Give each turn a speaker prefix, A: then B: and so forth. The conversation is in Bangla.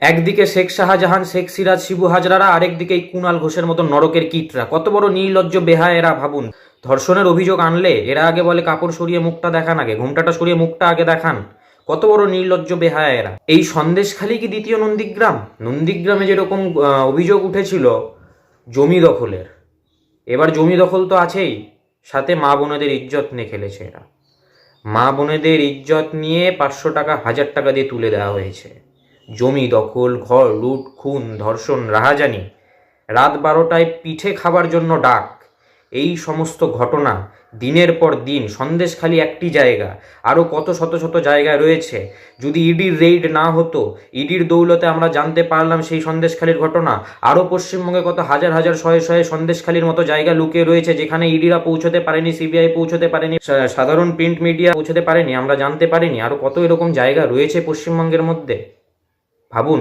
A: একদিকে শেখ শাহজাহান, শেখ সিরাজ, শিবু হাজরারা, আরেকদিকে এই কুণাল ঘোষের মতো নরকের কীটরা। কত বড় নির্লজ্জ বেহায়া এরা ভাবুন। ধর্ষণের অভিযোগ আনলে এরা আগে বলে কাপড় সরিয়ে মুখটা দেখান, আগে ঘোমটাটা সরিয়ে মুখটা আগে দেখান। কত বড় নির্লজ্জ বেহায়া এরা। এই সন্দেশখালি কি দ্বিতীয় নন্দীগ্রাম? নন্দীগ্রামে যেরকম অভিযোগ উঠেছিল জমি দখলের, এবার জমি দখল তো আছেই, সাথে মা বোনেদের ইজ্জত নিয়ে খেলেছে এরা। মা বোনেদের ইজ্জত নিয়ে 500 টাকা 1000 টাকা দিয়ে তুলে দেওয়া হয়েছে। জমি দখল, ঘর লুট, খুন, ধর্ষণ, রাহাজানি, রাত 12টায় পিঠে খাবার জন্য ডাক, এই সমস্ত ঘটনা দিনের পর দিন। সন্দেশখালি একটি জায়গা, আরও কত শত শত জায়গায় রয়েছে। যদি ইডির রেইড না হতো, ইডির দৌলতে আমরা জানতে পারলাম সেই সন্দেশখালির ঘটনা, আরও পশ্চিমবঙ্গে কত হাজার হাজার শয়ে শয়ে সন্দেশখালির মতো জায়গা লুকিয়ে রয়েছে যেখানে ইডিরা পৌঁছতে পারেনি, সিবিআই পৌঁছতে পারেনি, সাধারণ প্রিন্ট মিডিয়া পৌঁছতে পারেনি, আমরা জানতে পারিনি। আরও কত এরকম জায়গা রয়েছে পশ্চিমবঙ্গের মধ্যে, ভাবুন।